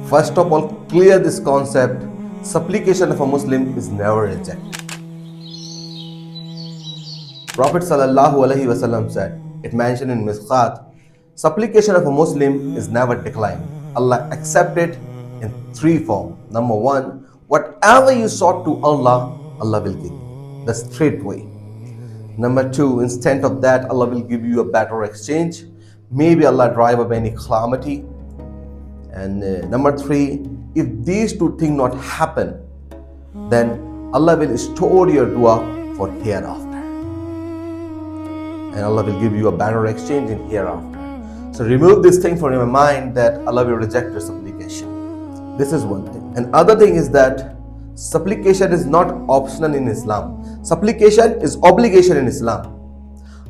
First of all, clear this concept. Supplication of a Muslim is never rejected. Prophet ﷺ said, it mentioned in Misqat, supplication of a Muslim is never declined. Allah accepted in three forms. Number one, whatever you sought to Allah, Allah will give you. The straight way. Number two, instead of that, Allah will give you a better exchange. Maybe Allah drive up any calamity. And number three, if these two things not happen, then Allah will store your dua for hereafter. And Allah will give you a better exchange in hereafter. So remove this thing from your mind that Allah will reject your supplication. This is one thing. And other thing is that supplication is not optional in Islam. Supplication is obligation in Islam.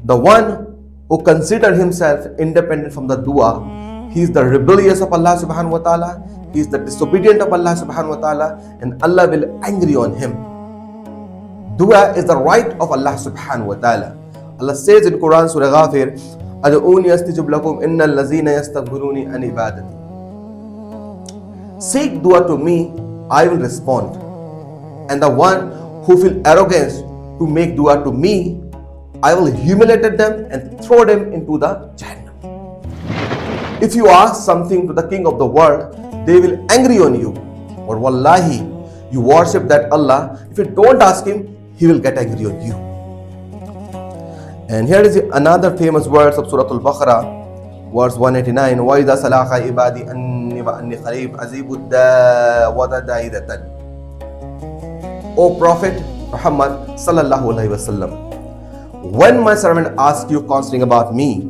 The one who consider himself independent from the dua, he is the rebellious of Allah subhanahu wa ta'ala, he is the disobedient of Allah subhanahu wa ta'ala, and Allah will angry on him. Dua is the right of Allah subhanahu wa ta'ala. Allah says in Quran, Surah Ghafir, Ad'uni astajib lakum innal lazina yastakbiruni an ibadati. Seek dua to me, I will respond. And the one who feel arrogance to make dua to me, I will humiliate them and throw them into the Jannah. If you ask something to the king of the world, they will angry on you. Or wallahi, you worship that Allah. If you don't ask him, he will get angry on you. And here is another famous verse of Surah Al-Baqarah, verse 189. وَإِذَا سَلَاخَ عِبَادِي أَنِّي وَأَنِّي قَرِيبٌ أَجِيبُ الدَّاعِيَ دَاعِيَةً. O Prophet Muhammad sallallahu alaihi wasallam, when my servant asks you concerning about me,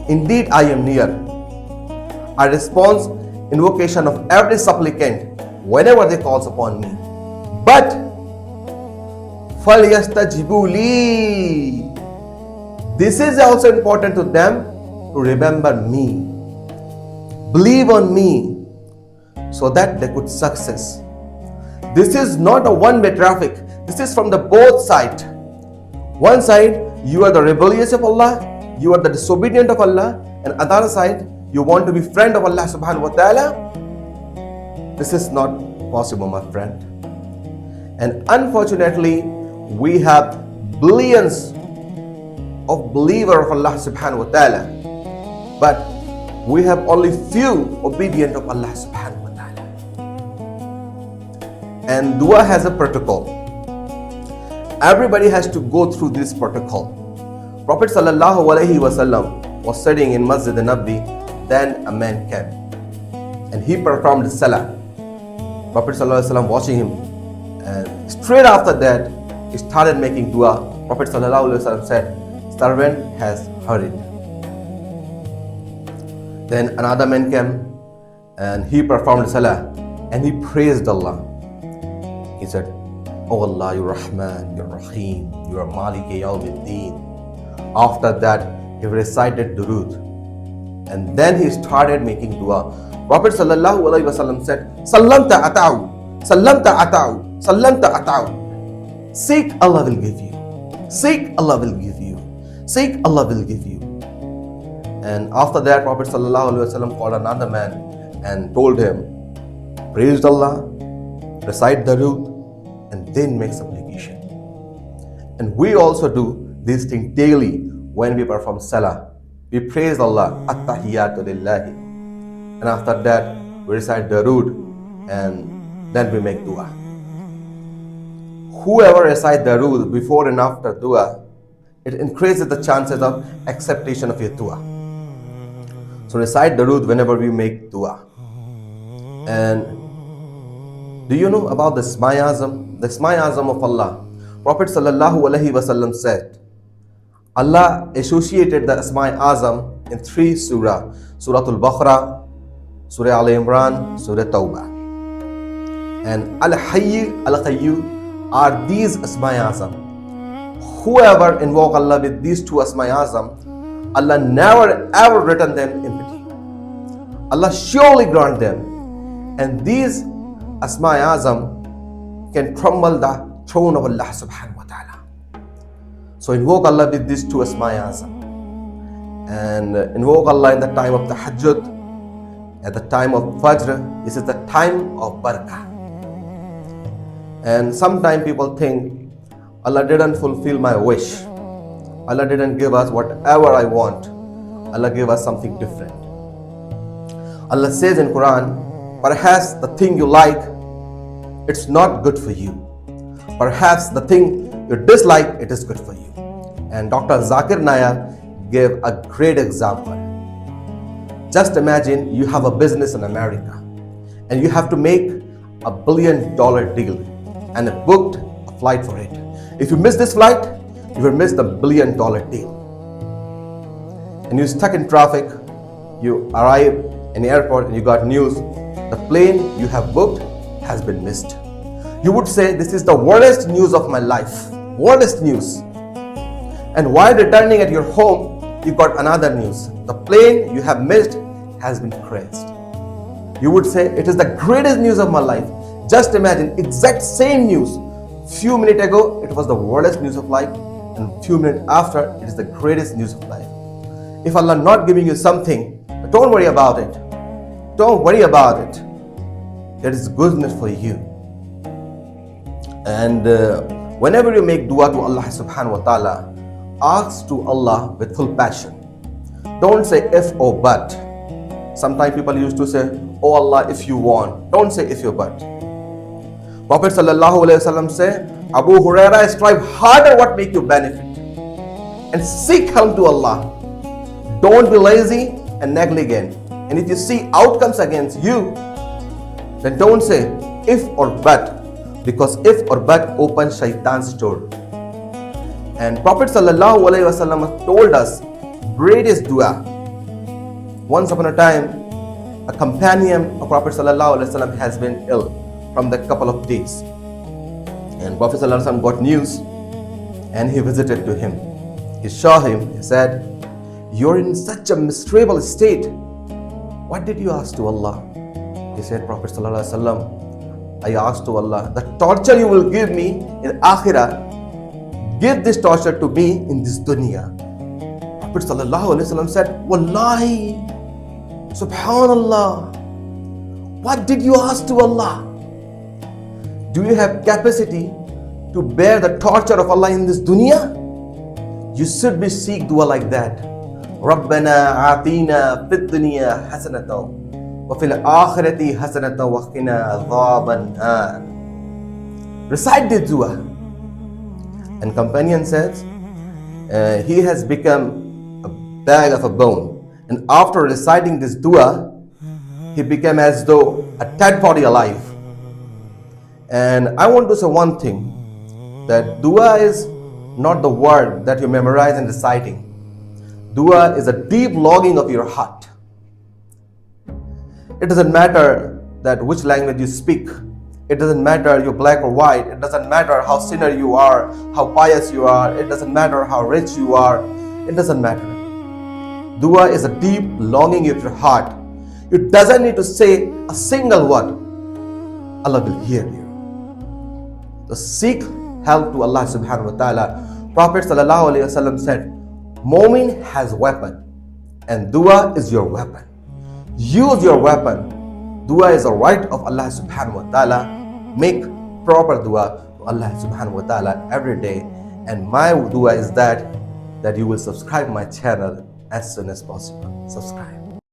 indeed I am near. I respond invocation of every supplicant whenever they calls upon me. But فَلْيَسْتَجِبُوا لِي. This is also important to them to remember me, believe on me, so that they could success. This is not a one-way traffic. This is from the both sides. One side, you are the rebellious of Allah, you are the disobedient of Allah, and other side, you want to be friend of Allah subhanahu wa ta'ala. This is not possible, my friend. And unfortunately, we have billions of believers of Allah subhanahu wa ta'ala, but we have only few obedient of Allah subhanahu wa ta'ala. And dua has a protocol. Everybody has to go through this protocol. Prophet sallallahu alaihi wasallam was studying in Masjid al-Nabi. Then a man came and he performed salah. Prophet sallallahu alaihi wasallam watching him, and straight after that he started making dua. Prophet sallallahu alaihi wasallam said, servant has hurried. Then another man came and he performed salah and he praised Allah. He said, Oh Allah, you Rahman, you Rahim, you are Maliki Yawmiddin. After that, he recited durood. And then he started making dua. Prophet sallallahu alaihi wasallam said, Sallamta ata'u, Sallamta ata'u, Sallamta ata'u. Seek, Allah will give you. Seek, Allah will give you. Seek, Allah will give you. And after that, Prophet sallallahu alaihi wasallam called another man and told him, praise Allah, recite durood, and then make supplication. And we also do this thing daily when we perform salah. We praise Allah, at-tahiyyatu lillahi. And after that, we recite durood and then we make dua. Whoever recites durood before and after dua, it increases the chances of acceptation of your dua. So recite durood whenever we make dua. And do you know about the Isma Azam? The Isma Azam of Allah. Prophet sallallahu alaihi wasallam said, Allah associated the Isma Azam in three surah. Surah Al-Baqarah, Surah Al-Imran, Surah Tawbah. And Al-Hayy, Al-Qayyum are these Isma Azam. Whoever invoke Allah with these two Isma Azam, Allah never ever return them in pity. Allah surely grant them. And these Asma Azam can crumble the throne of Allah subhanahu wa ta'ala. So invoke Allah with these two Asma Azam. And invoke Allah in the time of the Tahajjud. At the time of Fajr, this is the time of barakah. And sometimes people think, Allah didn't fulfill my wish. Allah didn't give us whatever I want. Allah gave us something different. Allah says in Quran, perhaps the thing you like, it's not good for you. Perhaps the thing you dislike, it is good for you. And Dr. Zakir Naik gave a great example. Just imagine you have a business in America and you have to make $1 billion deal and booked a flight for it. If you miss this flight, you will miss the $1 billion deal. And you're stuck in traffic, you arrive in the airport and you got news, the plane you have booked has been missed. You would say, this is the worst news of my life, worst news. And while returning at your home, you got another news. The plane you have missed has been crashed. You would say, it is the greatest news of my life. Just imagine, exact same news. Few minutes ago, it was the worst news of life, and few minutes after, it is the greatest news of life. If Allah not giving you something, don't worry about it. Don't worry about it. There is goodness for you. And whenever you make dua to Allah subhanahu wa ta'ala, ask to Allah with full passion. Don't say if or but. Sometimes people used to say, oh Allah, if you want. Don't say if you but. Prophet sallallahu alaihi wasallam say, Abu Huraira, strive harder what make you benefit. And seek help to Allah. Don't be lazy and negligent. And if you see outcomes against you, then don't say if or but. Because if or but opens shaitan's door. And Prophet sallallahu alaihi wasallam told us greatest dua. Once upon a time, a companion of Prophet sallallahu alaihi wasallam has been ill from the couple of days. And Prophet sallallahu alaihi wasallam got news and he visited to him. He saw him, he said, you're in such a miserable state. What did you ask to Allah? He said, Prophet sallallahu alaihi wasallam, I asked to Allah, the torture you will give me in Akhirah, give this torture to me in this dunya. Prophet sallallahu alaihi wasallam said, Wallahi, Subhanallah, what did you ask to Allah? Do you have capacity to bear the torture of Allah in this dunya? You should be seek dua like that. Rabbana Atina fid dunya hasanatan wa fil akhirati hasanatan wa qina adhaban nar. Recite this dua. And companion says, he has become a bag of a bone. And after reciting this dua, he became as though a dead body alive. And I want to say one thing, that dua is not the word that you memorize and reciting. Dua is a deep longing of your heart. It doesn't matter that which language you speak. It doesn't matter you're black or white. It doesn't matter how sinner you are, how pious you are. It doesn't matter how rich you are. It doesn't matter. Dua is a deep longing of your heart. You doesn't need to say a single word. Allah will hear you. So seek help to Allah subhanahu wa ta'ala. Prophet sallallahu alaihi wasallam said, Mu'min has weapon and dua is your weapon. Use your weapon. Dua is a right of Allah subhanahu wa ta'ala. Make proper dua to Allah subhanahu wa ta'ala every day. And my dua is that you will subscribe my channel as soon as possible. Subscribe.